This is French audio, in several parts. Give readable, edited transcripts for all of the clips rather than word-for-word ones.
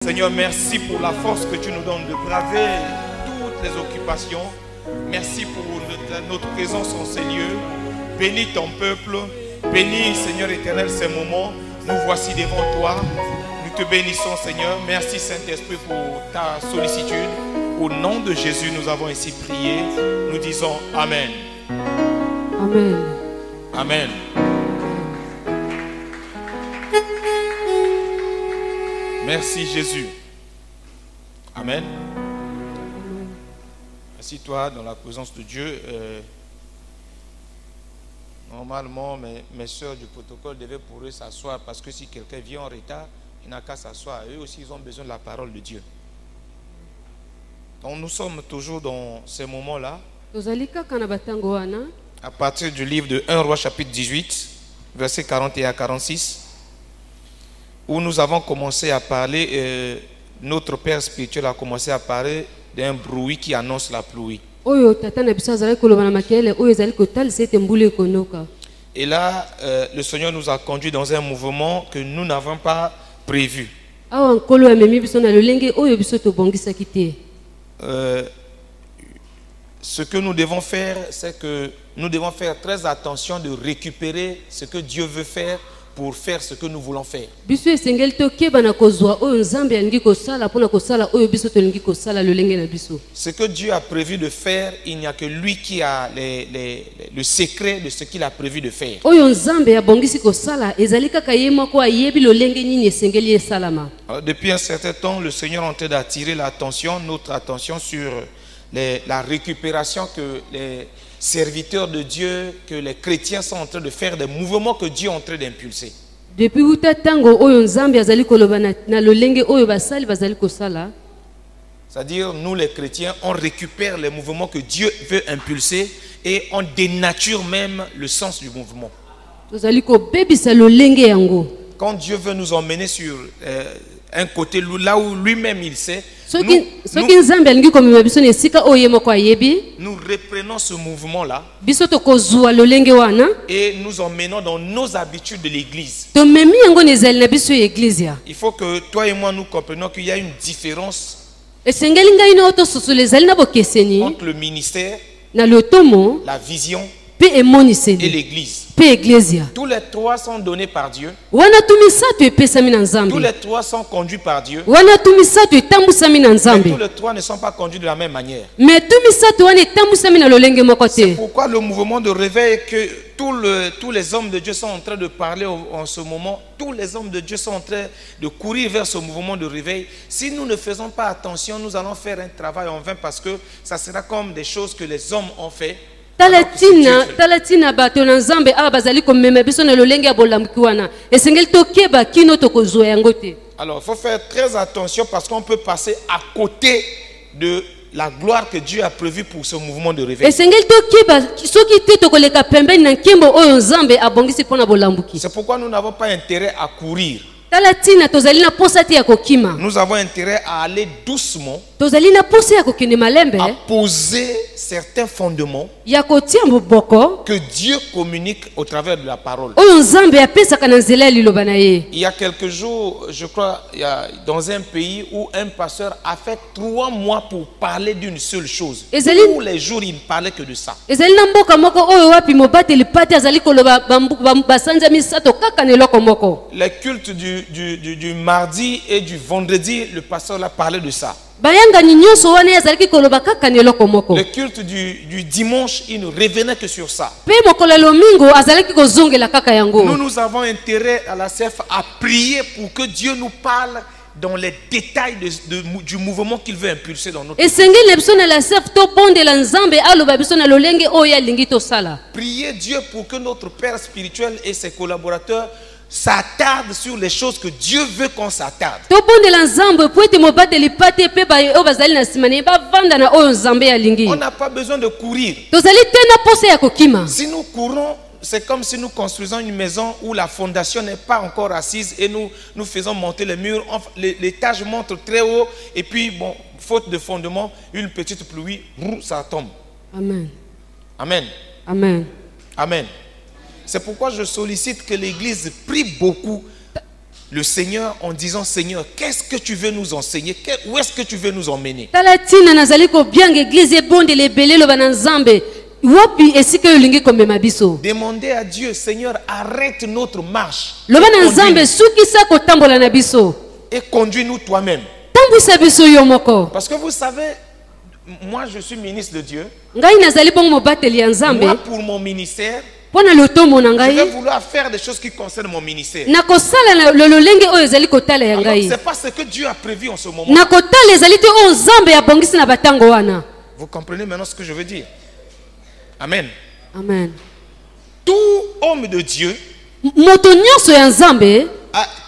Seigneur, merci pour la force que tu nous donnes de braver toutes les occupations. Merci pour notre présence en ces lieux. Bénis ton peuple. Bénis, Seigneur éternel, ces moments. Nous voici devant toi. Nous te bénissons, Seigneur. Merci, Saint-Esprit, pour ta sollicitude. Au nom de Jésus, nous avons ainsi prié. Nous disons Amen. Amen. Amen. Merci Jésus. Amen. Assis-toi dans la présence de Dieu. Normalement, mes soeurs du protocole devaient pour eux s'asseoir parce que si quelqu'un vient en retard, il n'a qu'à s'asseoir. Eux aussi, ils ont besoin de la parole de Dieu. Donc nous sommes toujours dans ces moments-là. À partir du livre de 1 Roi chapitre 18, versets 41 à 46, où nous avons commencé à parler, notre Père spirituel a commencé à parler d'un bruit qui annonce la pluie. Et là, le Seigneur nous a conduits dans un mouvement que nous n'avons pas prévu. Ce que nous devons faire, c'est que nous devons faire très attention de récupérer ce que Dieu veut faire pour faire ce que nous voulons faire. Ce que Dieu a prévu de faire, il n'y a que lui qui a le secret de ce qu'il a prévu de faire. Alors, depuis un certain temps, le Seigneur est en train d'attirer notre attention sur la récupération que les serviteurs de Dieu, que les chrétiens sont en train de faire, des mouvements que Dieu est en train d'impulser. C'est-à-dire, nous les chrétiens, on récupère les mouvements que Dieu veut impulser et on dénature même le sens du mouvement. Quand Dieu veut nous emmener sur un côté là où lui-même il sait, nous reprenons ce mouvement-là et nous emmenons dans nos habitudes de l'église. Il faut que toi et moi nous comprenions qu'il y a une différence entre le ministère, la vision et l'église. Tous les trois sont donnés par Dieu. Tous les trois sont conduits par Dieu. Mais tous les trois ne sont pas conduits de la même manière. C'est pourquoi le mouvement de réveil que tous les hommes de Dieu sont en train de parler en ce moment, tous les hommes de Dieu sont en train de courir vers ce mouvement de réveil. Si nous ne faisons pas attention, nous allons faire un travail en vain parce que ça sera comme des choses que les hommes ont fait. Alors il faut faire très attention parce qu'on peut passer à côté de la gloire que Dieu a prévue pour ce mouvement de réveil. C'est pourquoi nous n'avons pas intérêt à courir. Nous avons intérêt à aller doucement, à poser certains fondements que Dieu communique au travers de la parole. Il y a quelques jours, je crois, dans un pays où un pasteur a fait 3 mois pour parler d'une seule chose. Tous les jours, il ne parlait que de ça. Les cultes du mardi et du vendredi, le pasteur a parlé de ça. Le culte du dimanche, il ne revenait que sur ça. Nous avons intérêt à la CF à prier pour que Dieu nous parle dans les détails du mouvement qu'il veut impulser dans notre vie. Priez Dieu pour que notre Père spirituel et ses collaborateurs s'attardent sur les choses que Dieu veut qu'on s'attarde. On n'a pas besoin de courir. Si nous courons, c'est comme si nous construisons une maison où la fondation n'est pas encore assise et nous faisons monter les murs. L'étage monte très haut et puis, bon, faute de fondement, une petite pluie, ça tombe. Amen. Amen. Amen. Amen. C'est pourquoi je sollicite que l'Église prie beaucoup. le Seigneur en disant, Seigneur, qu'est-ce que tu veux nous enseigner? Où est-ce que tu veux nous emmener? Talatina nazali ko bianga église bonde le belelo bana nzambe. Wapi esika yolingi komema biso. Demandez à Dieu, Seigneur, arrête notre marche. Loba na nzambe sukisa ko tambola na biso. Et conduis-nous toi-même. Tambwisa biso yo moko. Parce que vous savez, moi je suis ministre de Dieu. Ngai nazali bongo mobateli ya nzambe. Moi pour mon ministère, Pona lotomo na je ngai. vais vouloir faire des choses qui concernent mon ministère. Na kosala lo lolenge oyo ezali kotala ya ngai. C'est pas ce que Dieu a prévu en ce moment. Na kotala ezali te o nzambe ya bongisi na batango wana. Vous comprenez maintenant ce que je veux dire? Amen. Amen. Tout homme de Dieu, Moto nyonso ya nzambe,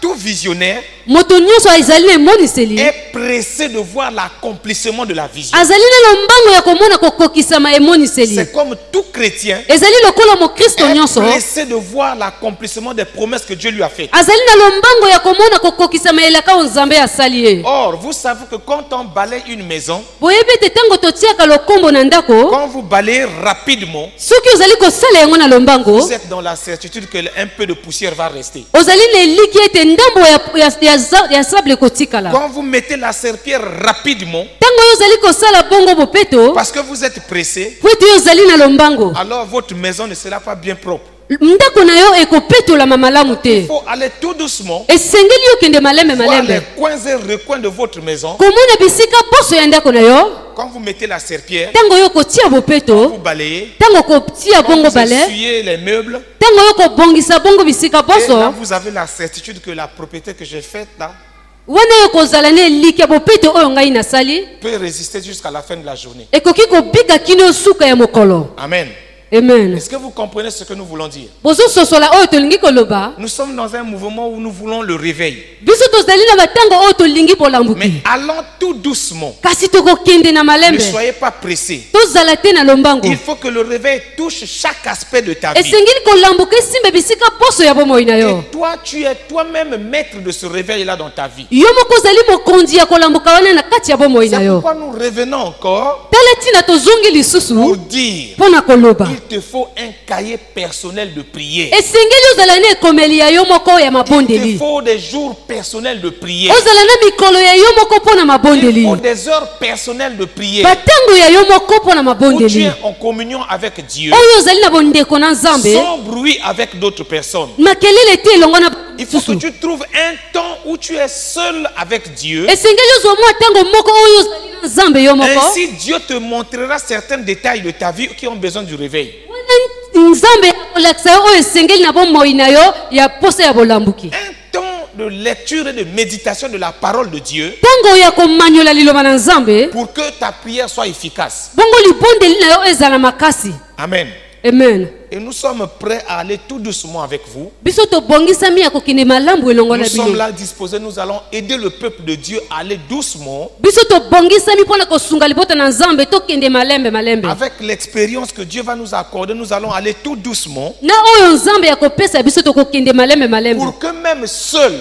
tout visionnaire, moto nyonso ezali na moniseli. est pressé de voir l'accomplissement de la vision. Azali na lombango ya komona kokokisama emoniseli. C'est comme tout chrétien Ezali lokola mo Kristo est nyonso. pressé de voir l'accomplissement des promesses que Dieu lui a faites. Azali na lombango ya komona kokokisama elaka nzambe asali ye. Or, vous savez que quand on balaye une maison, Boyebi te tango totiaka lokombo na ndako, quand vous balayez rapidement, soki ozali kosala yango na lombango, vous êtes dans la certitude que un peu de poussière va rester. ozali na eliki ete ndambo ya sable kotikala. Quand vous mettez la serpillère rapidement, Tango yo ozali kosala bongo bopeto, parce que vous êtes pressé, po ete yo ozali na lombango, alors votre maison ne sera pas bien propre. ndako na yo ekopetolama malamu te. Il faut aller tout doucement, Esengeli yo kende malembe voir les malembe. coins et recoins de votre maison. Komona bisika poso ya ndako na yo, Quand vous mettez la serpillère, tango yo kotia bopeto, vous balayez, tango kotia quand bongo vous bale, essuyez les meubles, tango yo kobongisa bongo bisika et là poso, vous avez la certitude que la propriété que j'ai faite là wana yo kozala na eliki ya bopeto oyo ngai nasali, peut résister jusqu'à la fin de la journée. ekoki kobika kino suka ya mokolo. Amen. Amen. Est-ce que vous comprenez ce que nous voulons dire? Bozo sosola oyo tolingi koloba, Nous sommes dans un mouvement où nous voulons le réveil. biso tozali na batango oyo tolingi Mais bolambuki. allons tout doucement. Kasi tokokende na Ne malembe. soyez pas pressés. Tozala te na lombango. Il faut que le réveil touche chaque aspect de ta vie. Esengeli kolambuka esimbe bisika poso ya bomoi na yo. Et toi, tu es toi-même maître de ce réveil-là dans ta vie. Yo moko ozali mokonzi ya kolambuka wana na kati ya bomoi na C'est yo. pourquoi nous revenons encore Tala tina tozongi pour lisusu dire mpona koloba. il te faut un cahier personnel de prière. Esengeli ozala na ekomeli ya yo moko ya Il te mabondeli. faut des jours personnels de prière. Ozala na mikolo ya yo moko mpona Il mabondeli. faut des heures personnelles de prière. Batango ya yo moko mpona Où tu mabondeli. es en communion avec Dieu, Oyo ozali na bondeko na nzambe. sans bruit avec d'autres personnes. Makelele te elongo na Il faut que susu. tu trouves un temps où tu es seul avec Dieu. Esengeli ozwa mwa ntango moko oyo ozali na nzambe yo moko. Ainsi, Dieu te montrera certains détails de ta vie qui ont besoin du réveil. Wana nzambe akolakisa yo oyo esengeli na bomoi na yo ya posa ya bolambuki. Un temps de lecture et de méditation de la parole de Dieu Ntango ya komanyola liloba na nzambe, pour que ta prière soit efficace. bongo libondeli na yo ezala makasi. Amen. Amen. Et nous sommes prêts à aller tout doucement avec vous. Biso tobongisami ya kokende malambo elongo Nous na sommes bino. là disposés, nous allons aider le peuple de Dieu à aller doucement Biso tobongisami mpona kosunga libota na nzambe tokende malembe malembe. avec l'expérience que Dieu va nous accorder. Nous allons aller tout doucement Na oyo nzambe ya kopesa biso tokokende malembe malembe. pour que même seul,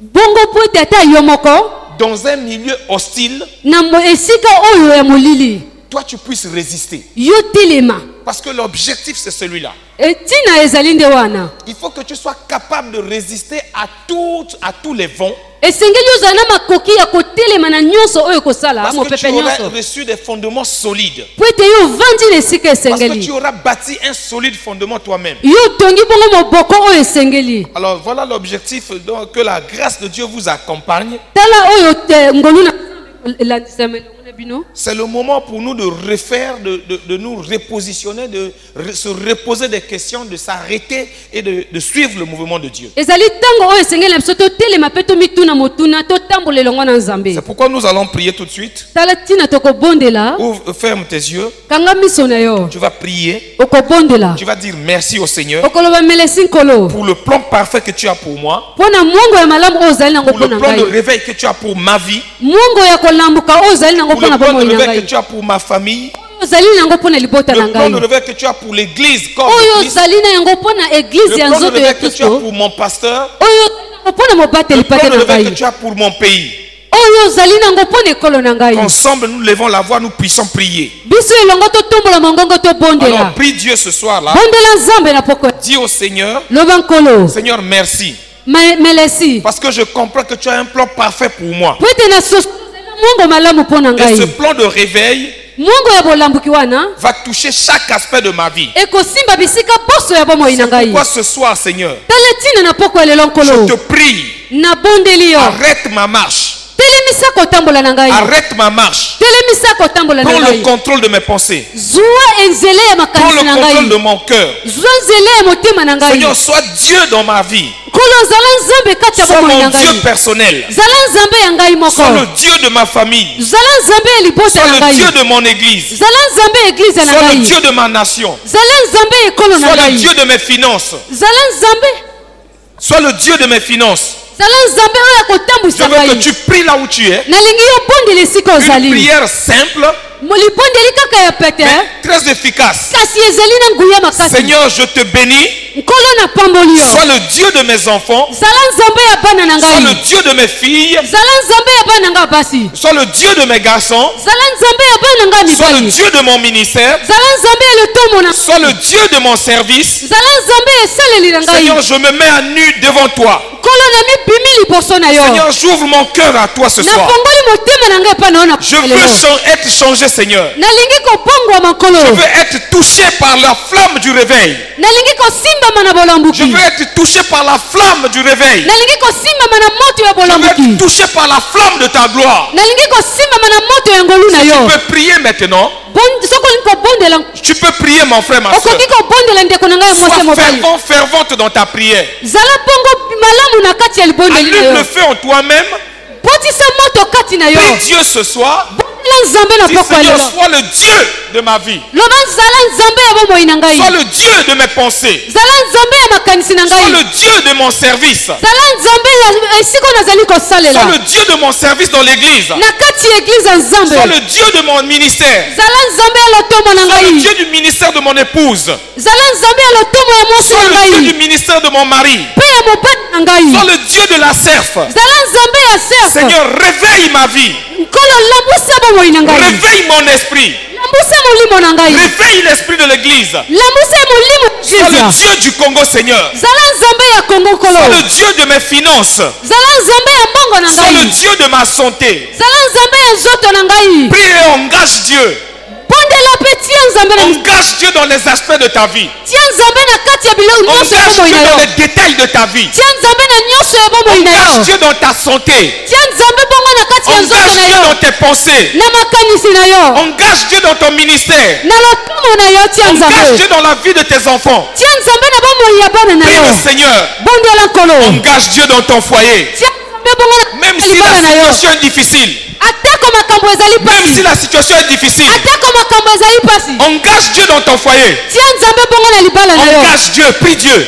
Bongo po ete ata yo moko dans un milieu hostile, na esika oyo ya molili toi tu puisses résister. yo telema. Parce que l'objectif c'est celui-là. Etina ezali nde wana. Il faut que tu sois capable de résister à tous les vents. Esengeli ozala na makoki ya kotelema na nyonso oyo kosala Parce que tu mopepe auras nyonso. reçu des fondements solides. Po ete yo ovandi na esika Parce que tu esengeli. auras bâti un solide fondement toi-même. Yo tongi bongo moboko oyo esengeli. Alors voilà l'objectif, donc que la grâce de Dieu vous accompagne. Tala oyo ngolu na elandisama elongo na bino. C'est le moment pour nous de refaire, de nous repositionner, se reposer des questions, de s'arrêter et de suivre le mouvement de Dieu. Ezali tango oyo esengeli na biso totelema mpe tomituna motuna totambola elongo na nzambe. C'est pourquoi nous allons prier tout de suite. Tala tina tokobondela. Ferme tes yeux. Kanga miso na yo. Tu vas prier. Okobondela. Tu vas dire merci au Seigneur Okoloba melesi nkolo. pour le plan parfait que tu as pour moi, Pona mwongo ya malamu oyo ozali nango pour le mpona plan de ngai. réveil que tu as pour ma vie, Mwongo ya kolambuka oyo ozali nango pour le mpona plan bomoi de na réveil que ngai. tu as pour ma famille, Ozali nango mpona libota na le plan de ngai. réveil que tu as pour l'église, comme Oyo Christ, ozali na yango mpona le eglize ya plan de nzoto ya réveil que tu as Kristo. pour mon pasteur, Oyo ozali nango mpona mobateli le plan pate de na réveil que ngai. tu as pour mon pays. Oyo ozali nango mpona ekolo na ngai. Ensemble, nous levons la voix, nous puissons prier. Biso elongo totombola mongongo Alors, tobondela. prie Dieu ce soir-là. Bondela nzambe na poko. Dis au Seigneur, Loba nkolo. Seigneur, merci. Parce que je comprends que tu as un plan parfait pour moi. Et ce plan de réveil va toucher chaque aspect de ma vie. C'est pourquoi ce soir, Seigneur, je te prie, arrête ma marche. Arrête ma marche. Prends le contrôle de mes pensées. Prends le contrôle de mon cœur. Seigneur, sois Dieu dans ma vie. Sois mon Dieu personnel. Sois le Dieu de ma famille. Sois le Dieu de mon église. Sois le Dieu de ma nation. Sois le Dieu de mes finances. Sois le Dieu de mes finances. Je veux que tu pries là où tu es. Une prière simple, mais très efficace. Seigneur, je te bénis. Sois le Dieu de mes enfants. Sois le Dieu de mes filles. Sois le Dieu de mes garçons. Sois le Dieu de mon ministère. Sois le Dieu de mon service. Seigneur, je me mets à nu devant toi. Seigneur, j'ouvre mon cœur à toi ce soir. Je veux être changé, Seigneur. Je veux être touché par la flamme du réveil. Je veux être touché par la flamme du réveil. Je veux être touché par la flamme de ta gloire. Si tu peux prier maintenant. Tu peux prier, mon frère, ma soeur. Sois fervent, fervente dans ta prière. Allume le feu en toi-même. Prie Dieu ce soir. Dis, Seigneur, sois le Dieu de ma vie. Sois le Dieu de mes pensées. Sois le Dieu de mon service. Sois le Dieu de mon service dans l'église. Sois le Dieu de mon ministère. Sois le Dieu du ministère de mon épouse. Sois le Dieu du ministère de mon mari. Sois le Dieu de la serf. Seigneur, réveille ma vie. Réveille mon esprit. Réveille l'esprit de l'église. Sois le Dieu du Congo, Seigneur. Sois le Dieu de mes finances. Sois le Dieu de ma santé. Prie et engage Dieu. Engage Dieu dans les aspects de ta vie. Engage Dieu dans les détails de ta vie. Engage Dieu dans ta santé. Engage Dieu dans tes pensées. Engage Dieu dans ton ministère. Engage Dieu dans la vie de tes enfants. Prie le Seigneur. Engage Dieu dans ton foyer. Même si la situation est difficile. Même si la situation est difficile. Engage Dieu dans ton foyer. Engage Dieu, prie Dieu.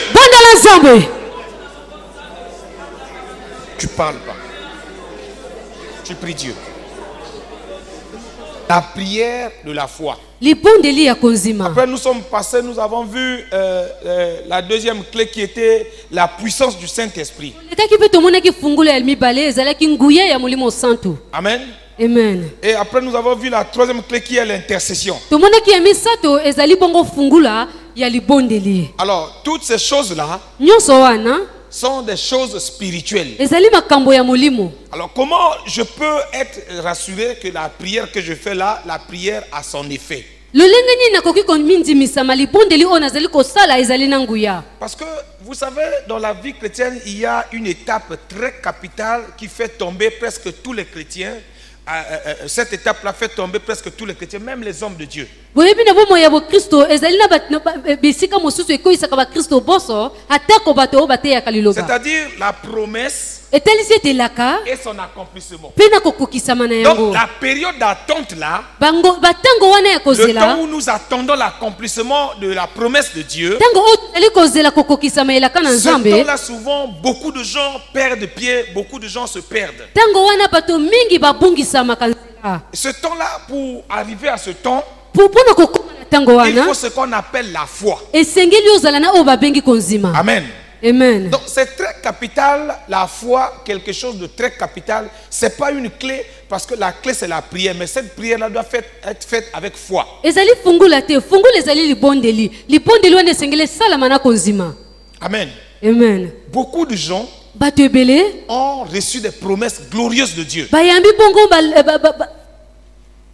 Tu parles pas. Tu pries Dieu. La prière de la foi. Après nous sommes passés, nous avons vu la deuxième clé qui était la puissance du Saint-Esprit. Amen. Amen. Et après nous avons vu la troisième clé qui est l'intercession. Alors toutes ces choses-là sont des choses spirituelles. Alors comment je peux être rassuré que la prière que je fais là, la prière a son effet? Parce que vous savez, dans la vie chrétienne, il y a une étape très capitale qui fait tomber presque tous les chrétiens. Cette étape-là fait tomber presque tous les chrétiens, même les hommes de Dieu. C'est-à-dire la promesse et son accomplissement. Donc la période d'attente là, le temps où nous attendons l'accomplissement de la promesse de Dieu, ce temps-là souvent beaucoup de gens perdent pied, beaucoup de gens se perdent. Ce temps-là, pour arriver à ce temps, il faut ce qu'on appelle la foi. Amen. Amen. Donc c'est très capital, la foi, quelque chose de très capital. Ce n'est pas une clé, parce que la clé c'est la prière, mais cette prière-là doit être faite avec foi. Amen. Beaucoup de gens bato ebele ont reçu des promesses glorieuses de Dieu. bayambi bongo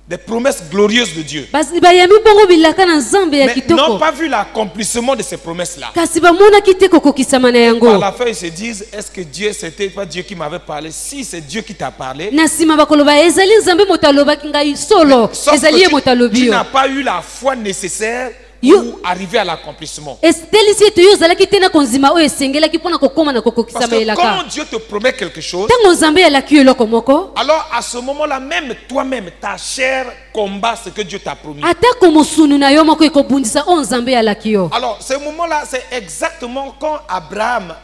Des promesses glorieuses de Dieu. bayambi bongo bilaka na nzambe ya Mais n'ont kitoko pas vu l'accomplissement de ces promesses-là. kasi bamonaki te kokokisama na À yango. la fin, ils se disent, est-ce que Dieu, c'était pas Dieu qui m'avait parlé? Si c'est Dieu qui t'a parlé, Na nsima bakoloba ezali nzambe moto alobaki ngai solo sauf ezali ye que moto alobi tu yo. n'as pas eu la foi nécessaire Yo. pour arriver à l'accomplissement. etelisi ete yo ozalaki te na konzima oyo esengelaki mpo na kokóma na Parce kokokisama que elaka. quand Dieu te promet quelque chose, ntango nzambe alaki yo eloko moko alors à ce moment-là, même toi-même, ta chair combat ce que Dieu t'a promis. atako mosunu na yo moko ekobundisa oyo nzambe alaki yo. Alors, ce moment-là, c'est exactement quand Abraham,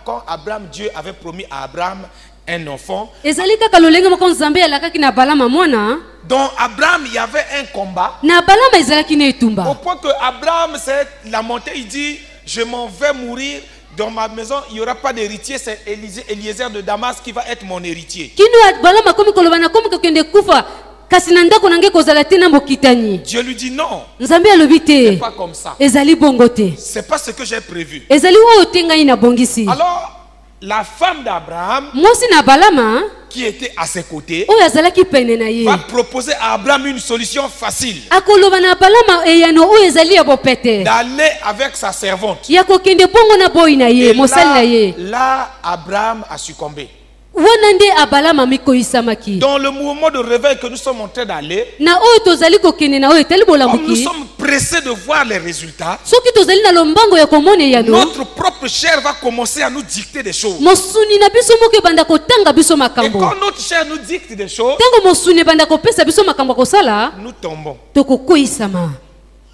Dieu avait promis à Abraham un enfant. ezali kaka lolenge moko nzambe alakaki na balama mwana Dans Abraham, il y avait un combat. na balama ezalaki na Au etumba point que Abraham, c'est la montée, il dit, je m'en vais mourir. Dans ma maison, il n'y aura pas d'héritier. C'est Eliezer de Damas qui va être mon héritier. kino balama komi koloba na komi kokende kufa kasi na ndako nange kozala te na mokitani. Dieu lui dit non, nzambe alobi c'est te pas comme ça. ezali bongo te C'est pas ce que j'ai prévu. ezali oyo te ngai nabongisi. Alors, la femme d'Abraham, mwasi na balama qui était à ses côtés, oyo azalaki pene na ye va proposer à Abraham une solution facile. akoloba na balama eyano oyo ezali ya bopete D'aller avec sa servante. ya kokende bongo na boyi na ye Et mosali na ye là, Abraham a succombé. wana nde abalama mikoyisamaki. Dans le mouvement de réveil que nous sommes en train d'aller, na oyo tozali kokende na oyo etali comme nous bolamuki sommes pressés de voir les résultats, soki tozali na lombango ya komona eyano notre propre chair va commencer à nous dicter des choses. mosuni na biso moko ebanda kotanga biso Et makambo. quand notre chair nous dicte des choses, ntango mosuni ebanda kopesa biso makambo ya kosala nous tombons. tokokweyisama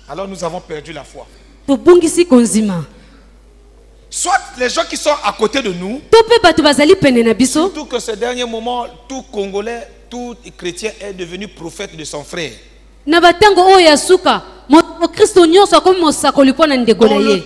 Alors nous avons perdu la foi. tobungisi konzima Soit les gens qui sont à côté de nous, to mpe bato bazali pene na biso surtout que ces derniers moments, tout Congolais, tout chrétien est devenu prophète de son frère. na batango oyo ya suka mokristo nyonso akomi mosakoli mpo na ndeko na Dans ye.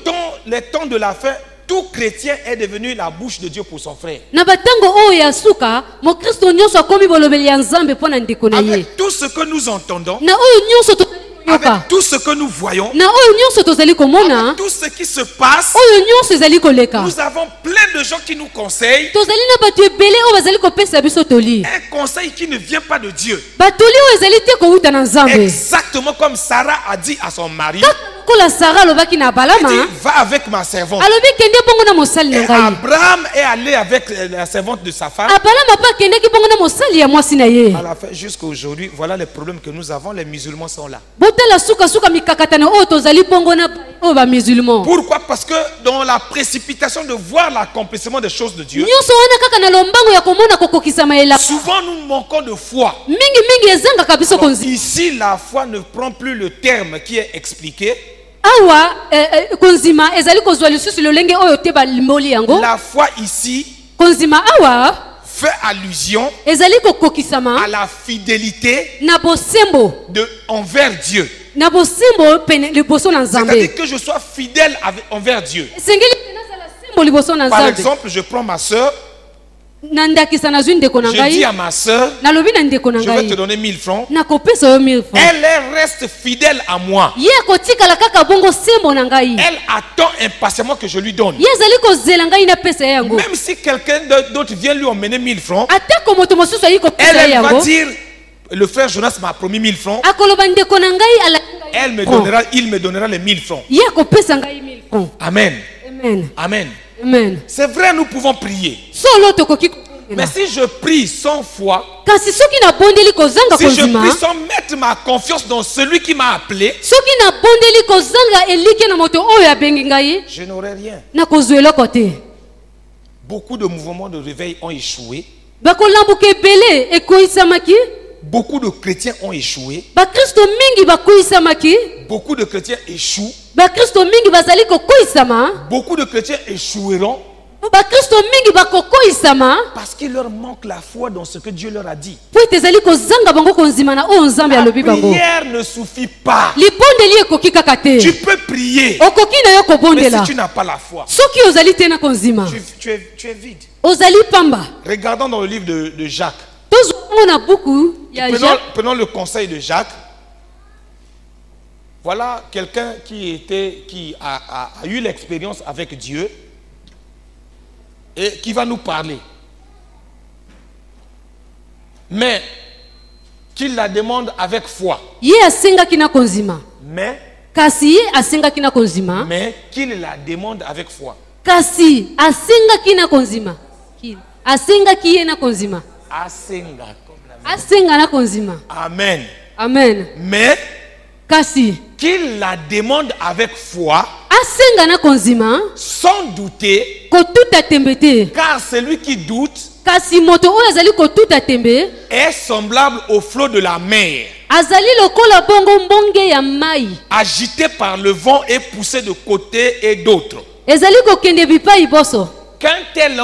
les temps de la fin, tout chrétien est devenu la bouche de Dieu pour son frère. na batango oyo ya suka mokristo nyonso akomi bolobeli ya nzambe mpo na ndeko na ye. Avec tout ce que nous entendons, na oyo nyonso tozali koyoka avec tout ce que nous voyons, na oyo nyonso tozali komona tout ce qui se passe, oyo nyonso ezali koleka nous avons plein de gens qui nous conseillent. tozali na bato ebele oyo bazali kopesa biso toli Un conseil qui ne vient pas de Dieu. batoli oyo ezali te kowuta na nzambe Exactement comme Sarah a dit à son mari, kola sara alobaki na il balama dit, va avec ma servante. alobi kende bongo na mosali na Et ngai Abraham est allé avec la servante de sa femme. abalama mpe akendaki bongo na mosali ya mwasi na ye. À la fin, jusqu'à aujourd'hui, voilà les problèmes que nous avons. Les musulmans sont là. botala sukasuka mikakatano oyo tozali bongo na oyo bamusulman Pourquoi? Parce que dans la précipitation de voir l'accomplissement des choses de Dieu, nyonso wana kaka na lombango ya komona kokokisama elaka souvent nous manquons de foi. mingi ezangaka biso Donc, konzi ici, la foi ne prend plus le terme qui est expliqué. awa konzima ezali kozwa lisusu lolenge oyo te balimboli yango. La foi ici konzima awa fait allusion ezali kokokisama à la fidélité na bosembo envers Dieu. na bosembo pene liboso na nzambe. C'est-à-dire que je sois fidèle envers Dieu. esengeli mpe nazala sembo liboso na Par nzambe. exemple, je prends ma soeur, na ndakisa nazwi ndeko na je dis ngai à ma soeur, nalobi na ndeko na je vais te ngai donner 1000 francs. nakopesa yo 1000 francs. Elle reste fidèle à moi. ye akotikala kaka bongo sembo na ngai Elle attend impatiemment que je lui donne. ye ezali kozela ngai napesa ye yango Même si quelqu'un d'autre vient lui emmener 1000 francs, atako moto mosusu ayi kopesa ye elle va yango dire, le frère Jonas m'a promis 1000 francs. akoloba ndeko na ngai Il me donnera les 1000 francs. ye akopesa ngai 1000 francs. Amen. Amen. Amen. Amen. C'est vrai, nous pouvons prier. solo tokoki Mais si je prie sans foi, kasi soki nabondeli kozanga si je konzima prie sans mettre ma confiance dans celui qui m'a appelé, soki nabondeli kozanga elike na moto oyo abengi ngai je n'aurai rien. nakozwa eloko te. Beaucoup de mouvements de réveil ont échoué. bakolambuka ebele ekoyisamaki Beaucoup de chrétiens ont échoué. bakristo mingi bakoyisamaki Beaucoup de chrétiens échouent. bakristo mingi bazali kokoyisama Beaucoup de chrétiens échoueront bakristo mingi bakokoyisama parce qu'il leur manque la foi dans ce que Dieu leur a dit. po ete ezali kozanga bango konzima na oyo nzambe La alobi bango. prière ne suffit pas. libondeli ekoki kaka te Tu peux prier, okoki na yo mais kobondela si tu n'as pas la foi, soki ozali te na konzima tu es vide. ozali pamba. Regardons dans le livre de Jacques. tozwango na buku ya Jacques. Prenons le conseil de Jacques. Voilà quelqu'un qui a eu l'expérience avec Dieu. et qui va nous parler. Mais qu'il la demande avec foi. Mais qu'il la demande avec foi. Kasi asenga kina konzima. Asenga kiena konzima. Asenga na konzima. Amen. Amen. Mais kasi qu'il la demande avec foi. Asenga na konzima. Sans douter. Ko tuta tembete. Car celui qui doute kasi moto oyo azali ko tuta tembe est semblable au flot de la mer. Azali lokola bongo mbonge ya mai. Agité par le vent et poussé de côté et d'autre. Ezali ko kende bipai boso. Qu'un tel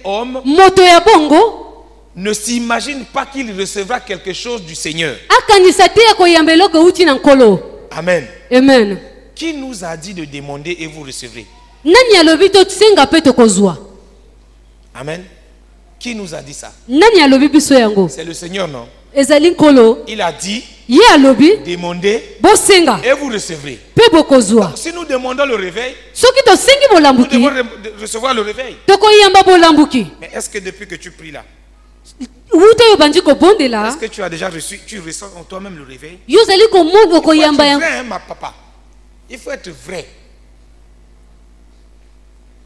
homme moto ya bongo ne s'imagine pas qu'il recevra quelque chose du Seigneur. Akanisa te ko yambeloko uti na nkolo. Amen. Amen. Qui nous a dit de demander et vous recevrez? Nani alobi to tsenga pe to kozwa. Amen. Qui nous a dit ça? Nani alobi biso yango? C'est le Seigneur, non? Ezali nkolo. Il a dit ye alobi demandez bosenga et vous recevrez. Pe bokozwa. Si nous demandons le réveil, soki to sengi nous bolambuki devons recevoir le réveil. to ko yamba bolambuki. Mais est-ce que depuis que tu pries là, Wuto yo bandi ko bondela. est-ce que tu as déjà reçu, tu ressens en toi-même le réveil? Yo zali ko mondo ko yamba Il faut ya. être vrai, hein, ma papa. Il faut être vrai.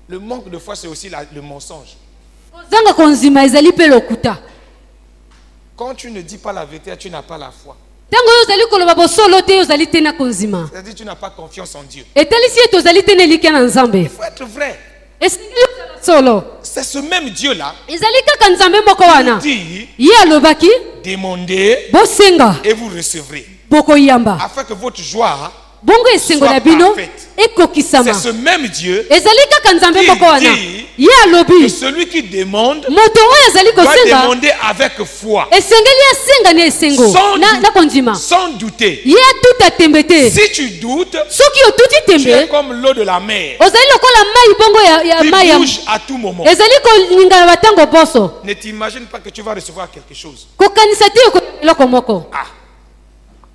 Le manque de foi, c'est aussi le mensonge. Zanga konzima ezali pe lokuta. Quand tu ne dis pas la vérité, tu n'as pas la foi. Tango yo zali ko loba bosolo te yo zali te na konzima. C'est-à-dire que tu n'as pas confiance en Dieu. Etalisi eto zali te nelike na nzambe. Il faut être vrai. Solo. C'est ce même Dieu-là Ezali kaka nzambe moko wana. qui dit Ye alobaki demandez bosenga et vous recevrez. boko yamba. Afin que votre joie Bongo esengo na bino ekokisama. c'est ce même Dieu Ezali kaka nzambe moko wana. dit Ye que alobi celui qui demande moto oyo ezali doit kosenga demander avec foi, esengeli asenga na esengo na konzima. sans douter. Ye atuta tembe te. Si tu doutes, Soki otuti tu es tembe comme l'eau de la mer ozali lokola mai bongo ya qui mai ya. bouge à tout moment. Ezali kolingala batango boso. Ne t'imagine pas que tu vas recevoir quelque chose. Kokanisa te ko eloko moko. Ah,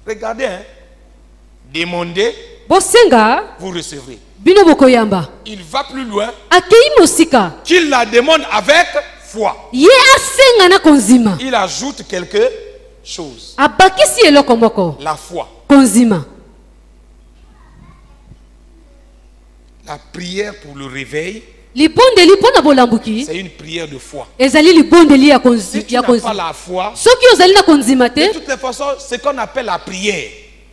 regardez, hein. Demandez, Bosenga vous recevrez. bino boko yamba. Il va plus loin. Akei mosika. Qu'il la demande avec foi. Ye asenga na konzima. Il ajoute quelque chose. Abakisi eloko moko. La foi. Konzima. La prière pour le réveil, Libondeli pona bolambuki. c'est une prière de foi. Ezali libondeli ya Si tu ya n'as pas konzima. la foi, Soki ozali na konzima de te. toutes les façons, ce qu'on appelle la prière.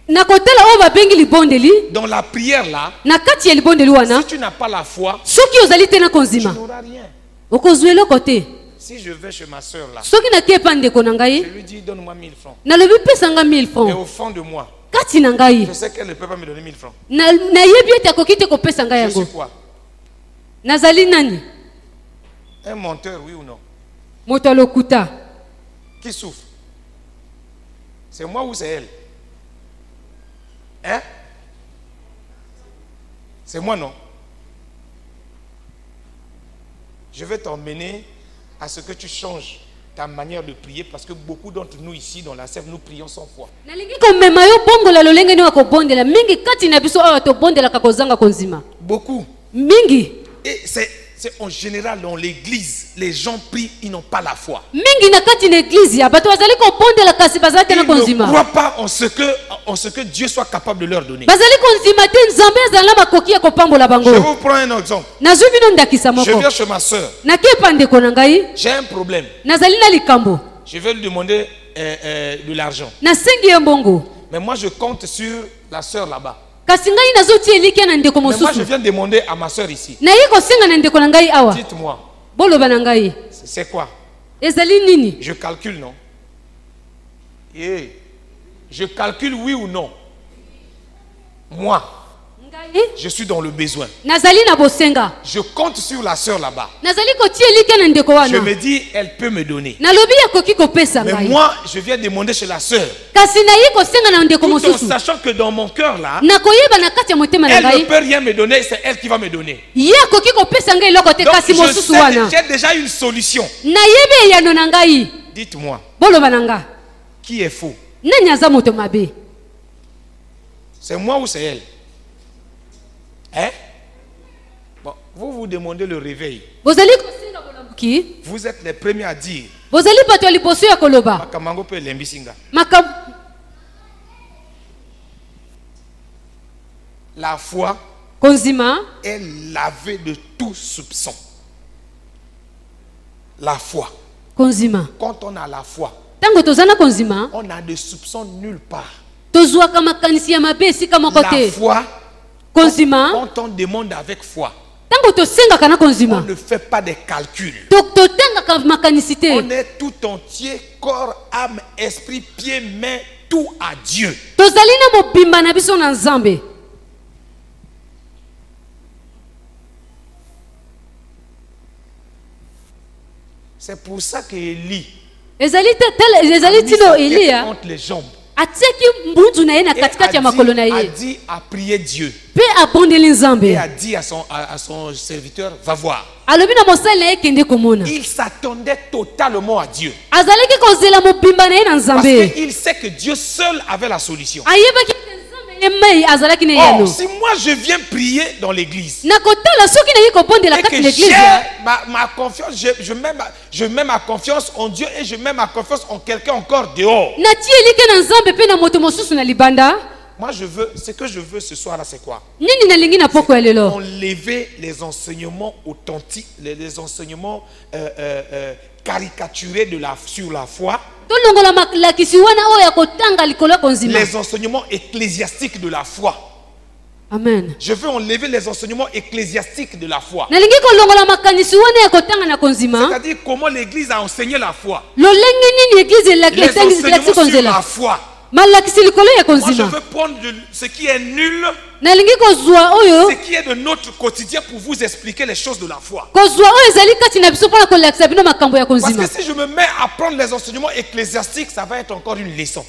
Na kotela o babengi libondeli. Dans la prière là, Na kati ya libondeli wana. si tu n'as pas la foi, Soki ozali te na tu konzima. n'auras rien. Okozwa eloko te. Si je vais chez ma soeur là, Soki na kepa ndeko na je ngai. lui dis donne-moi 1000 francs. Nalobi pesanga 1000 Et francs. au fond de moi, Kati na ngai. je sais qu'elle ne peut pas me donner 1000 francs. Na yebi ete akoki te kopesa ngai Je suis yango. quoi? Nazali nani? Un menteur, oui ou non? Moto lokuta. Qui souffre? C'est moi ou c'est elle? Hein? C'est moi, non? Je vais t'emmener à ce que tu changes ta manière de prier parce que beaucoup d'entre nous ici dans la sève, nous prions sans foi. Nalingi komema yo bongola lolenge ni wakobondela mingi kati na biso awa tobondela kakozanga konzima. Beaucoup. Mingi. Et c'est en général dans l'église, les gens prient, ils n'ont pas la foi. Mingi na kati na église ya bato bazali kobondela kasi bazali te na Ils ne konzima. croient pas en ce que Dieu soit capable de leur donner. Bazali konzima te nzambe azali na makoki ya kopambola Je bango. vous prends un exemple. Nazwi bino ndakisa Je moko. viens chez ma soeur. Nakepa ndeko na ngai. J'ai un problème. Nazali na likambo. Je vais lui demander de l'argent. Nasengi ye mbongo. Mais moi, je compte sur la soeur là-bas. Kasi ngai nazotia eliki na ndeko Mais moi, je mosusu. viens demander à ma soeur ici. Na ye kosenga na ndeko na ngai awa. Dites-moi, Boloba na ngai. c'est quoi? Ezali nini? Je calcule, non? Yeah. Je calcule oui ou non? Moi, je suis dans le besoin. Nazali na bosenga. Je compte sur la soeur là-bas. Nazali kotia eliki na ndeko Je wana. me dis, elle peut me donner. Nalobi akoki kopesa Mais ngai. moi, je viens demander chez la soeur. Kasi na ye kosenga na ndeko Tout en mosusu. sachant que dans mon cœur là, Nakoyeba na kati ya motema na elle ne ngai. peut rien me donner, c'est elle qui va me donner. Ye akoki kopesa ngai eloko te Donc, kasi mosusu wana. j'ai déjà une solution. Nayebi eyano na ngai. Dites-moi, Boloba na nga. qui est faux? Nani aza moto mabe? C'est moi ou c'est elle? Hein? Bon, vous vous demandez le réveil. Bozali kosenga bolamuki. Vous êtes les premiers à dire. Bozali bato ya liboso ya koloba. Makamango pe lembisinga. La foi Konzima est lavée de tout soupçon. La foi. Konzima. Quand on a la foi, Tango tozana konzima, on a de soupçons nulle part. tozwaka makanisi ya mabe esika moko La te. foi, Konzima, quand on demande avec foi, tango tosengaka na on konzima, ne fait pas des calculs. totengaka makanisi te. On est tout entier, corps, âme, esprit, pied, main, tout à Dieu. Tozali na mobimba na biso na Nzambe. C'est pour ça que Élie Ezali a mis tino sa tête Elia entre les jambes atiaki mbunzu na ye na et katikati ya makolo na a ye. dit à prier Dieu Pe abondeli Nzambe. et a dit à son serviteur, va voir. Alobi na mosali na ye kende komona. Il s'attendait totalement à Dieu. Azalaki kozela mobimba na ye na Parce Nzambe. qu'il sait que Dieu seul avait la solution. Ayebaki ke Nzambe ye mai azalaki na Or, yano. si moi je viens prier dans l'église Na kotala soki na ye kobondela et kati que na l'église. j'ai ma confiance, je mets ma confiance en Dieu et je mets ma confiance en quelqu'un encore dehors. Na tieli ke na Nzambe pe na moto mosusu na libanda. Moi ce que je veux ce soir là, c'est quoi? Nini na lingi na poko ya lelo. Enlever les enseignements authentiques, les enseignements caricaturés sur la foi, Tolongola makilakisi wana oyo ya kotanga likolo ya konzima. les enseignements ecclésiastiques de la foi. Amen. Je veux enlever les enseignements ecclésiastiques de la foi. Na lingi kolongola makanisi wana ya kotanga na konzima. C'est-à-dire comment l'église a enseigné la foi. Lolenge nini église la Les enseignements sur la foi. malakisi likolo ya Moi je konzima. veux prendre ce qui est nul, Na lingi kozwa oyo ce qui est de notre quotidien pour vous expliquer les choses de la foi. kozwa oyo ezali kati na biso mpona kolakisa bino makambo ya Parce konzima. que si je me mets à prendre les enseignements ecclésiastiques, ça va être encore une leçon.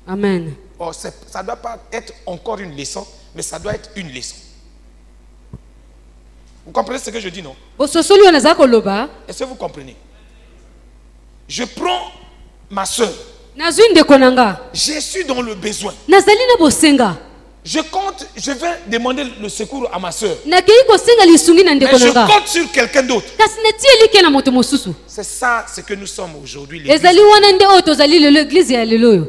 Amen. Or, ça ne doit pas être encore une leçon, mais ça doit être une leçon. Vous comprenez ce que je dis, non? Bososoli wana za koloba. Est-ce que vous comprenez? Je prends ma soeur. Nazwi ndeko nanga. Je suis dans le besoin. Nazali na bosenga. Je vais demander le secours à ma soeur. Nakei kosenga lisungi na Mais ndeko je nanga. compte sur quelqu'un d'autre. Kasi netieli ke na moto mosusu. C'est ça ce que nous sommes aujourd'hui. l'église. Ezali wana nde oyo tozali lelo église ya lelo oyo.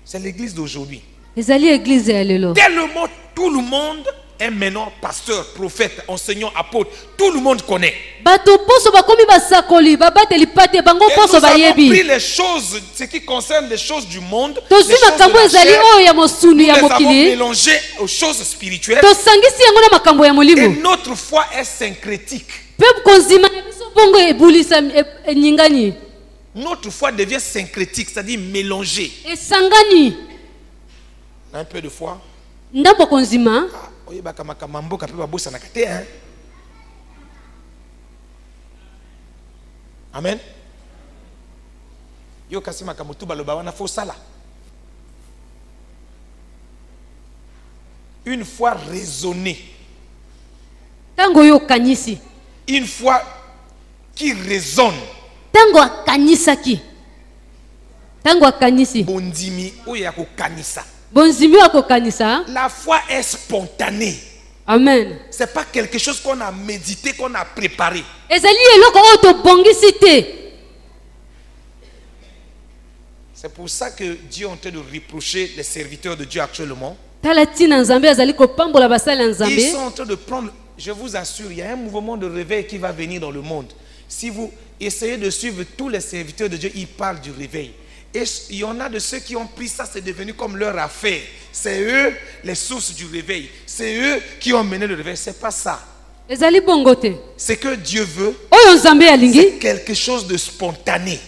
C'est l'église d'aujourd'hui. Ezali église ya lelo. Tellement tout le monde est maintenant pasteur, prophète, enseignant, apôtre. Tout le monde connaît. Bato poso bakomi basakoli babateli pate bango Et poso nous avons pris bayebi. les choses, ce qui concerne les choses du monde, les Tozwi choses de makambo la ezali chair, oyo ya mosuni nous ya les avons mokili. mélangés aux choses spirituelles. Tosangisi yango na makambo ya Et molimo. notre foi est syncrétique. Pe konzima na biso bongo ebulisa enyingani. Notre foi devient syncrétique, c'est-à-dire mélangée. Esangani. Un peu de foi. Ndambo konzima. Amen. Yo kasi makamutu baloba wana fo sala. Une foi raisonnée. Tango yo kanisi. Une foi qui raisonne. Tango akanisaki. Tango akanisi. Bondimi oya ko kanisa. Bonzimi wako kanisa. La foi est spontanée. Amen. C'est pas quelque chose qu'on a médité, qu'on a préparé. Ezali eloko oyo tobongisi te. C'est pour ça que Dieu est en train de reprocher les serviteurs de Dieu actuellement. Tala tina Nzambe azali kopambola basala Nzambe. Ils sont en train de prendre, je vous assure, il y a un mouvement de réveil qui va venir dans le monde. Si vous essayez de suivre tous les serviteurs de Dieu, ils parlent du réveil. Et il y en a de ceux qui ont pris ça, c'est devenu comme leur affaire. C'est eux les sources du réveil. C'est eux qui ont mené le réveil. C'est pas ça. Ezali bongo te. Ce que Dieu veut, Oyo Nzambe c'est alingi. quelque chose de spontané.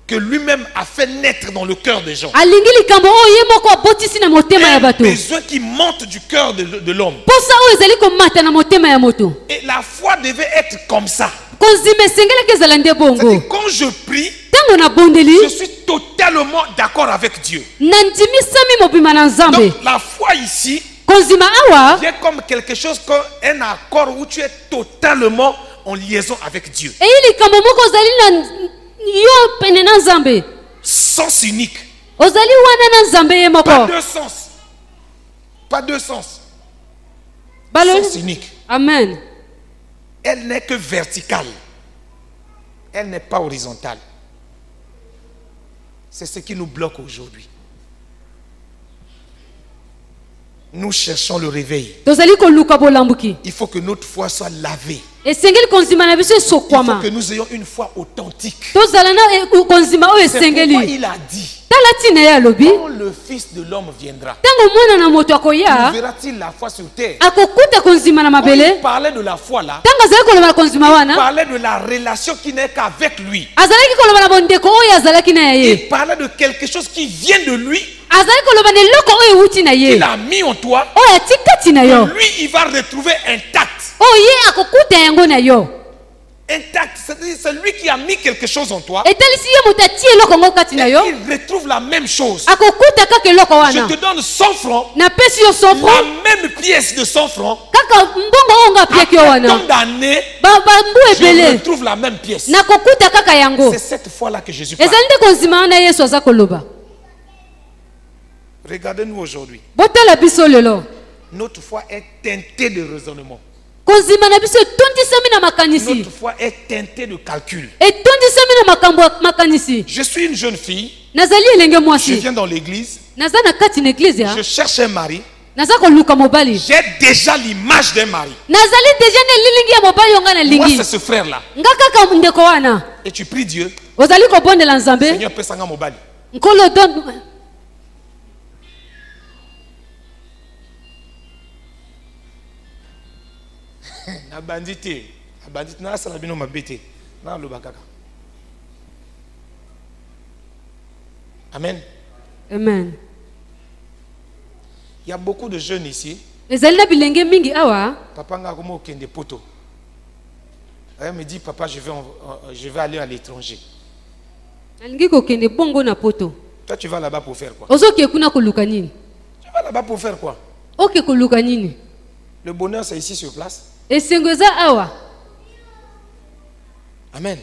Que lui-même a fait naître dans le cœur des gens. Alingi likambo oyo ye moko abotisi na motema ya Un bato. besoin qui monte du cœur de l'homme. Posa oyo ezali komata na motema ya moto. Et la foi devait être comme ça. Konzima esengelaki ezala nde bongo. C'est-à-dire, quand je prie, Tango na bondeli. je suis totalement d'accord avec Dieu. Nandimisami mobima na Nzambe. Donc la foi ici Konzima awa. vient comme quelque chose, comme un accord où tu es totalement en liaison avec Dieu. Eyi likambo moko ozali na yo pene na Nzambe. Sens unique. Ozali wana na Nzambe ye Pas moko. deux sens. Pas deux sens. Balo. Sens unique. Amen. Elle n'est que verticale. Elle n'est pas horizontale. C'est ce qui nous bloque aujourd'hui. Nous cherchons le réveil. Il faut que notre foi soit lavée. Il faut que nous ayons une foi authentique. C'est pourquoi il a dit, quand le Fils de l'homme viendra, verra-t-il la foi sur terre? Quand il parlait de la foi là, il parlait de la relation qui n'est qu'avec lui. Il parlait de quelque chose qui vient de lui. Il a mis en toi. Lui, il va retrouver intact. Intact, c'est lui qui a mis quelque chose en toi. Et il retrouve la même chose. Je te donne 100 francs. La même pièce de 100 francs. Après tant d'années, je retrouve la même pièce. C'est cette fois-là que Jésus parle. Regardez-nous aujourd'hui. Notre foi est teintée de raisonnement. Notre foi est teintée de calcul. Je suis une jeune fille. Je viens dans l'église. Je cherche un mari. J'ai déjà l'image d'un mari. Moi, c'est ce frère-là. Et tu pries Dieu. Seigneur, paie sanga mobali. Amen. Amen. Il y a beaucoup de jeunes ici. Papa poto. Elle me dit, papa, je vais aller à l'étranger. Toi, tu vas là-bas pour faire quoi? Tu vas là-bas pour faire quoi? Le bonheur, c'est ici sur place. Amen.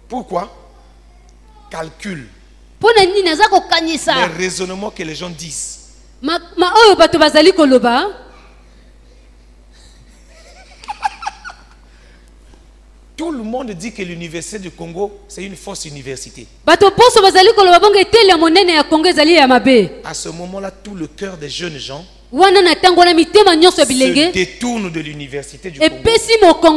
Pourquoi? Calcul. Les raisonnements que les gens disent. Tout le monde dit que l'université du Congo, c'est une fausse université. À ce moment-là, tout le cœur des jeunes gens se détourne de l'université du Congo pour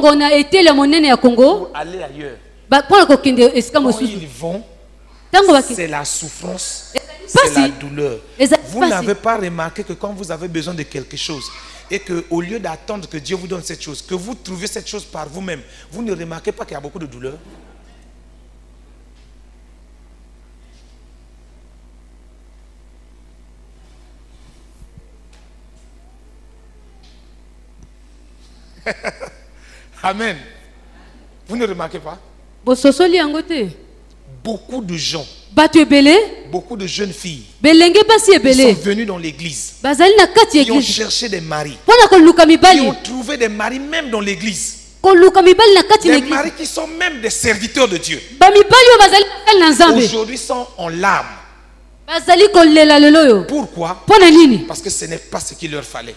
aller ailleurs. Quand ils vont, c'est la souffrance, c'est la douleur. Vous n'avez pas remarqué que quand vous avez besoin de quelque chose et qu'au lieu d'attendre que Dieu vous donne cette chose, que vous trouvez cette chose par vous-même, vous ne remarquez pas qu'il y a beaucoup de douleur? Amen. Vous ne remarquez pas? Beaucoup de gens, beaucoup de jeunes filles sont venus dans l'église. Ils ont cherché des maris. Ils ont trouvé des maris même dans l'église. Des maris qui sont même des serviteurs de Dieu. Aujourd'hui sont en larmes. Pourquoi? Parce que ce n'est pas ce qu'il leur fallait.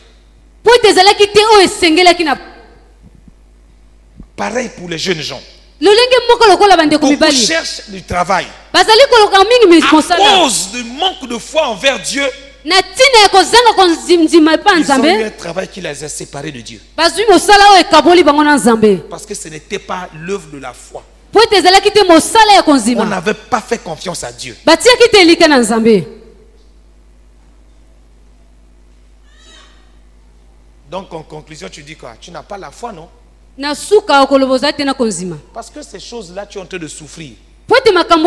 Pareil pour les jeunes gens. Beaucoup cherchent du travail. À cause du manque de foi envers Dieu, ils ont eu un travail qui les a séparés de Dieu. Parce que ce n'était pas l'œuvre de la foi. On n'avait pas fait confiance à Dieu. Donc en conclusion, tu dis quoi? Tu n'as pas la foi, non? Parce que ces choses-là, tu es en train de souffrir. Tu n'as pas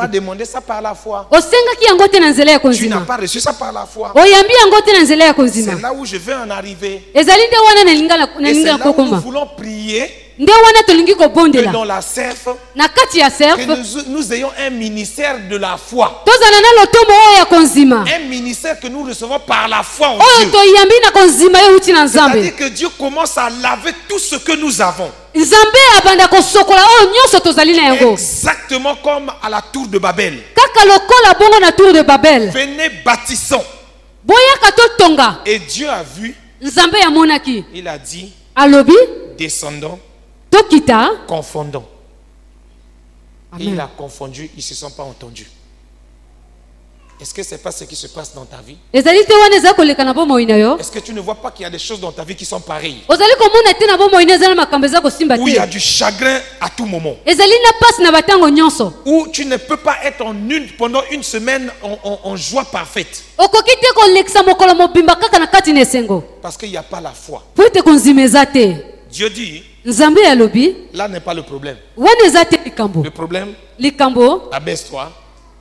demandé ça par la foi. Tu n'as pas reçu ça par la foi. C'est là où je vais en arriver. Et c'est là où nous voulons prier nde wana tolingi que kobondela dans la CERF, na kati ya que serf nous ayons un ministère de la foi. tozala na lotomo oyo ya konzima Un ministère que nous recevons par la foi en oyo Dieu. toyambi na konzima yo uti na nzambe C'est-à-dire que Dieu commence à laver tout ce que nous avons. nzambe abanda kosokola oyo nyonso tozali na yango Exactement comme à la tour de Babel. kaka lokola bongo na tour de babel Venez, bâtissons. boyaka totonga Et Dieu a vu, nzambe yamonaki il a dit, alobi descendons, tokita confondons. Et il amen a confondu, ils ne se sont pas entendus. Est-ce que ce n'est pas ce qui se passe dans ta vie? ezali te wana eza koleka na bomoi na yo Est-ce que tu ne vois pas qu'il y a des choses dans ta vie qui sont pareilles? ozali komona te na bomoi na eza na makambo eza kosimba Où il y a te du chagrin à tout moment. ezali na pasi na batango nyonso Où tu ne peux pas être pendant une semaine en joie parfaite. okoki te kolekisa mokolo mobimba kaka na kati na esengo Parce qu'il n'y a pas la foi. po ete konzima eza te Dieu dit, nzambe alobi là n'est pas le problème. wana eza te likambo Le problème, likambo abaisse-toi,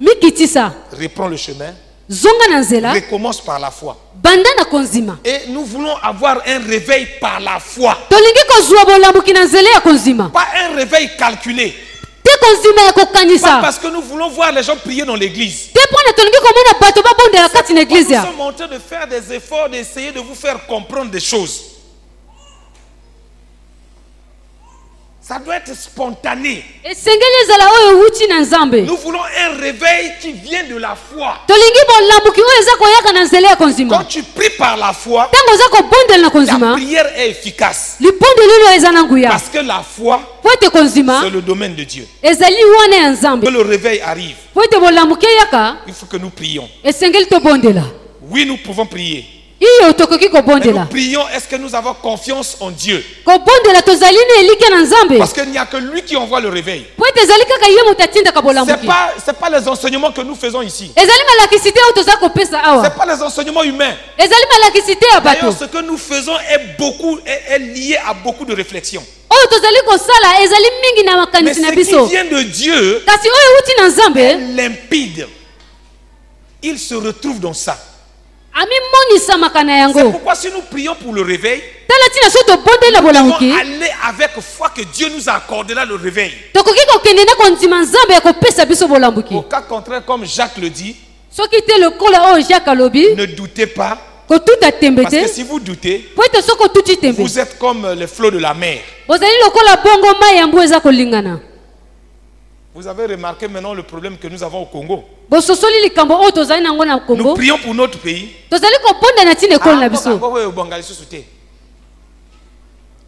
mikitisa reprends le chemin, zonga na nzela recommence par la foi. banda na konzima Et nous voulons avoir un réveil par la foi. tolingi kozwa bolambuki na nzela ya konzima Pas un réveil calculé. te konzima ya Pas kokanisa parce que nous voulons voir les gens prier dans l'église. te mpona tolingi komona bato babondela kati na Nous eglize ya sommes en train de faire des efforts, d'essayer de vous faire comprendre des choses. Ça doit être spontané. esengeli ezala oyo euti na nzambe Nous voulons un réveil qui vient de la foi. tolingi bolambuki oyo eza koyaka na nzela ya Quand konzima tu pries par la foi, ntango oza kobondela na ta konzima prière est efficace. libondeli oyo eza na nguya Parce que la foi, po ete konzima c'est le domaine de Dieu. ezali wana ya nzambe Que le réveil arrive, po ete bolambuki eyaka il faut que nous prions. esengeli tobondela Oui, nous pouvons prier. iyo tokoki Mais nous kobondela prions, est-ce que nous avons confiance en Dieu? kobondela tozali na elike na nzambe Parce qu'il n'y a que lui qui envoie le réveil. po ete ezali kaka ye moto atindaka Ce bolambuki n'est pas les enseignements que nous faisons ici. ezali malakisi te oyo toza kopesa Ce awa n'est pas les enseignements humains. ezali malakisi te ya bato D'ailleurs, ce que nous faisons est lié à beaucoup de réflexions. oyo tozali kosala ezali mingi na Mais makanisi na ce biso qui vient de Dieu kasi oyo euti na est nzambe limpide. Il se retrouve dans ça. amimonisamaka na C'est yango pourquoi si nous prions pour le réveil, tala ntina so tobondela nous bolambuki devons aller avec foi que Dieu nous a accordé là le réveil. tokoki kokende na kondima nzambe ya kopesa biso bolambuki Au cas contraire, comme Jacques le dit, soki te lokola oyo jacques alobi ne doutez pas. kotuta tembe Parce que te si vous doutez, po ete soki otuti tembe vous êtes comme les flots de la mer. bozali lokola bongo mai ya mbu eza kolingana Vous avez remarqué maintenant le problème que nous avons au Congo. bososoli likambo oyo tozali nango na Nous kongo prions pour notre pays. tozali kobonda na ntina ekolo na biso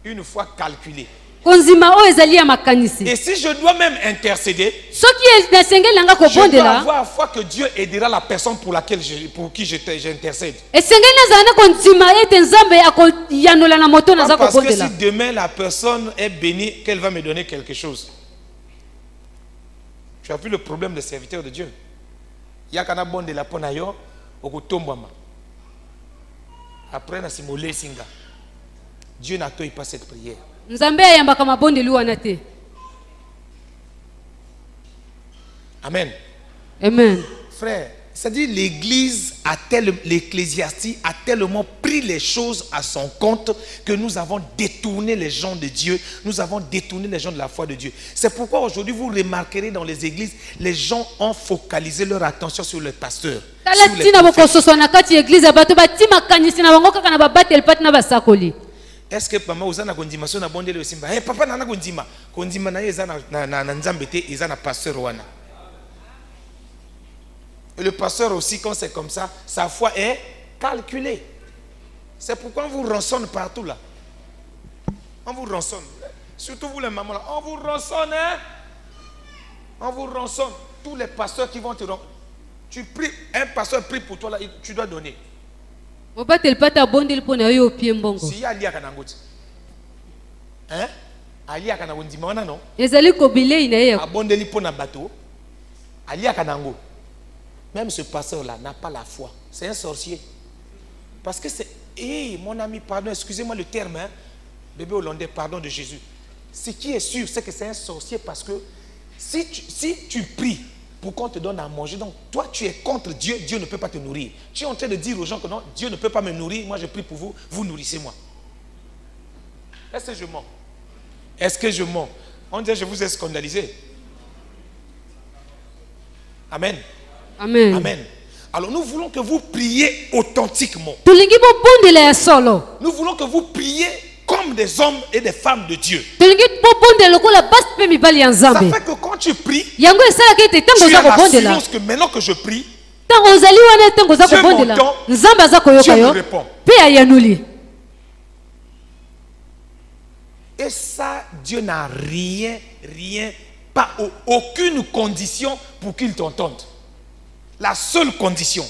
Une fois calculé. konzima oyo ezali ya makanisi Et si je dois même intercéder, soki nasengeli nanga je dois kobondela avoir foi que Dieu aidera la personne pour qui j'intercède. esengeli nazala na kondima ete nzambe akoyanola na moto naza Pas parce que kobondela si demain la personne est bénie, qu'elle va me donner quelque chose. Tu as vu le problème des serviteurs de Dieu. Yakana bon de la ponayo, okutombama. Après na simolé singa. Dieu n'accueille pas cette prière. nzambe ayambaka mabondeli wana te Amen. amen Frère, c'est-à-dire l'ecclésiastique a tellement pris les choses à son compte que nous avons détourné les gens de Dieu, nous avons détourné les gens de la foi de Dieu. C'est pourquoi aujourd'hui vous remarquerez dans les églises, les gens ont focalisé leur attention sur les pasteurs. tala Sur les ntina prophètes. bokososwa na kati ya eglize ya bato bati makanisi na bango kaka na babateli pati na basakoli Est-ce que papa uzana kondimation na bondele osimba? Eh papa nana kondima. Kondima na yeza na nzambe te, eza na pasteur wana. Et le pasteur aussi, quand c'est comme ça, sa foi est calculée. C'est pourquoi on vous rançonne partout là. On vous rançonne. Surtout vous les mamans là. On vous rançonne, hein? On vous rançonne. Tous les pasteurs qui vont te rançonner. Tu pries, un pasteur prie pour toi là, tu dois donner. mobateli pati abondeli mpo na yo opie mbongo Si aliaka na ngoti. Hein? Aliaka na kondima wana non? ezali kobilei na ye ya Abondeli pour na bateau. Aliaka na ngo. Même ce pasteur-là n'a pas la foi. C'est un sorcier. Parce que c'est... mon ami, pardon, excusez-moi le terme, hein, bébé hollandais, pardon de Jésus. Ce qui est sûr, c'est que c'est un sorcier parce que si tu pries pour qu'on te donne à manger, donc toi tu es contre Dieu, Dieu ne peut pas te nourrir. Tu es en train de dire aux gens que non, Dieu ne peut pas me nourrir, moi je prie pour vous, vous nourrissez-moi. Est-ce que je mens? Est-ce que je mens? On dit je vous ai scandalisé. Amen. Amen. Amen. Alors nous voulons que vous priez authentiquement. Tulingi bobondela ya solo. Nous voulons que vous priez comme des hommes et des femmes de Dieu. Tulingi bobondela lokola basi pe mibali ya Ça Nzambe. fait que quand tu pries, Yango esalaka ete tu ntango as oza kobondela. l'assurance que maintenant que je prie, Ntango ozali wana ntango oza Dieu kobondela. m'entend, Nzambe aza koyoka Dieu me yo. répond. Pe ayanuli. Et ça, Dieu n'a pas aucune condition pour qu'il t'entende. La seule condition,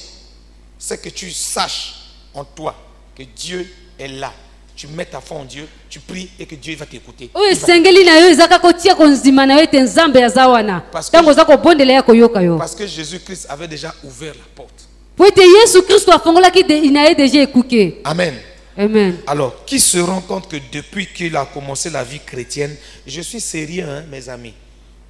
c'est que tu saches en toi que Dieu est là. Tu mets ta foi en Dieu, tu pries et que Dieu va t'écouter. Oyo sengeli na yo ezaka kotia konzima na yo ete Nzambe aza wana. Ntango oza kobondela ya koyoka yo. Parce que Jésus-Christ avait déjà ouvert la porte. Po ete Yesu Kristo afongolaki na ye déjà ekuke. Amen. Amen. Alors, qui se rend compte que depuis qu'il a commencé la vie chrétienne, je suis sérieux, hein, mes amis.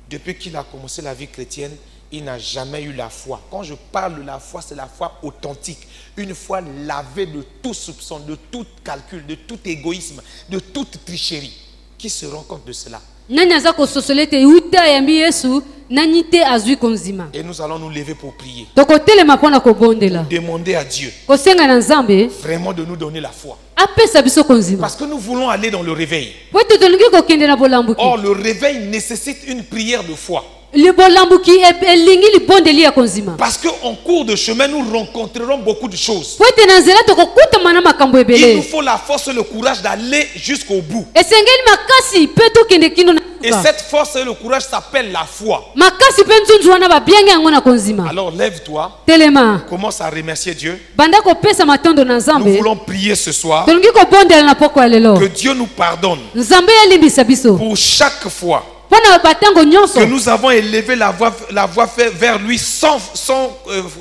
Depuis qu'il a commencé la vie chrétienne, il n'a jamais eu la foi. Quand je parle de la foi, c'est la foi authentique. Une foi lavée de tout soupçon, de tout calcul, de tout égoïsme, de toute tricherie. Qui se rend compte de cela? Nani aza kososola ete uta yambi Yesu nani te azwi konzima. Et nous allons nous lever pour prier. Tokotelema mpona kobondela. Demander à Dieu Kosenga na Nzambe vraiment de nous donner la foi. apesa biso konzima. Parce que nous voulons aller dans le réveil. Po ete tolingi kokende na bolambuki. Or, le réveil nécessite une prière de foi. Libolambuki elingi libondeli ya konzima. Parce qu'en cours de chemin, nous rencontrerons beaucoup de choses. Po ete na nzela tokokutama na makambo Il nous ebele. faut la force et le courage d'aller jusqu'au bout. Esengeli makasi pe tokende kino na. Et cette force et le courage s'appelle la foi. Makasi pe nzunzu wana babianga yango na konzima. Alors lève-toi, Telema. commence à remercier Dieu. Banda kopesa matondo na Nous Nzambe. voulons prier ce soir Tolingi kobondela na poko ya lelo. que Dieu nous pardonne Nzambe yalimbisa biso. pour chaque fois Pona batango nyonso. que nous avons élevé la voix vers lui sans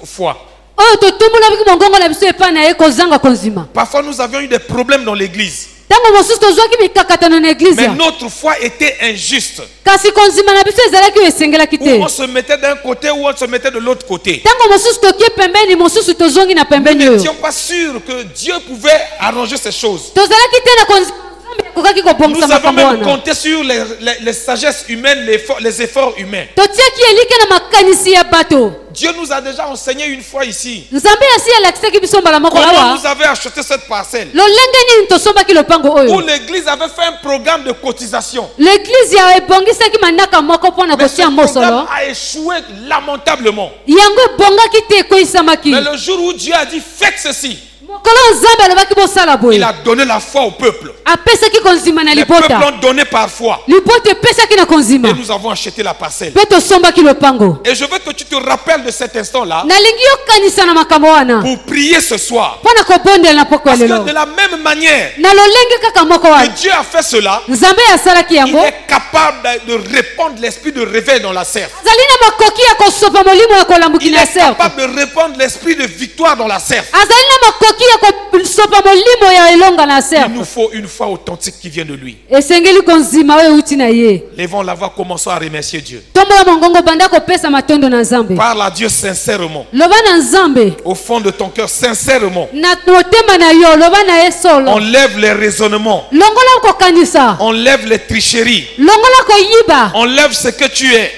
foi. Oyo totumula biki mongongo na biso epa na ye kozanga konzima. Parfois nous avions eu des problèmes dans l'église. Tango mosusu tozwaki mikakatano na eglize. Mais notre foi était injuste. Kasi konzima na biso ezalaki oyo esengelaki Où te. on se mettait d'un côté ou on se mettait de l'autre côté. Tango mosusu tokie pembeni mosusu tozongi na Nous pembeni oyo. n'étions pas sûrs que Dieu pouvait arranger ces choses. Tozalaki te na konzima Nzambe akokaki kobongisa Nous avons makambo même wana. compté sur les sagesses humaines, les efforts humains. Totiaki elike na makanisi ya bato. Dieu nous a déjà enseigné une fois ici. Nzambe asi alakisaki biso mbala moko Comment awa. vous avez acheté cette parcelle? Lolenge nini tosombaki lopango Où oyo. l'église avait fait un programme de cotisation. L'église ya ebongisaki mandaka moko mpona Mais ce kotia programme mosolo. a échoué lamentablement. Yango ebongaki te ekoyisamaki. Mais le jour où Dieu a dit faites ceci, Mokolo Nzambe alobaki bosala boye. il a donné la foi au peuple. Apesaki konzima na Les peuples libota. l'ont donné par foi. Libota epesaki na konzima. Et nous avons acheté la parcelle. Pe tosombaki lopango. Et je veux que tu te rappelles de cet instant-là Nalingi yokanisa na makambo wana. pour prier ce soir. Mpona kobondela na poko ya Parce que lelo. de la même manière Na lolenge kaka moko que wana. Dieu a fait cela, Nzambe asalaki il yango. est capable de répandre l'esprit de réveil dans la serre. Azali na makoki ya kosopa molimo ya kolambuki Il na est serre. capable de répandre l'esprit de victoire dans la serre. Azali na makoki ya kosopa molimo ya elonga na Il serre. nous faut une foi authentique qui vient de lui. Esengeli konzima oyo euti na ye. Levons la voix, commençons à remercier Dieu. Tombola mongongo banda kopesa matondo na Nzambe. Parle à Dieu sincèrement. Loba na Nzambe. Au fond de ton cœur, sincèrement. Na motema na yo loba na ye solo. Enlève les raisonnements. Longola kokanisa. Enlève les tricheries. Longola koyiba. Enlève ce que tu es.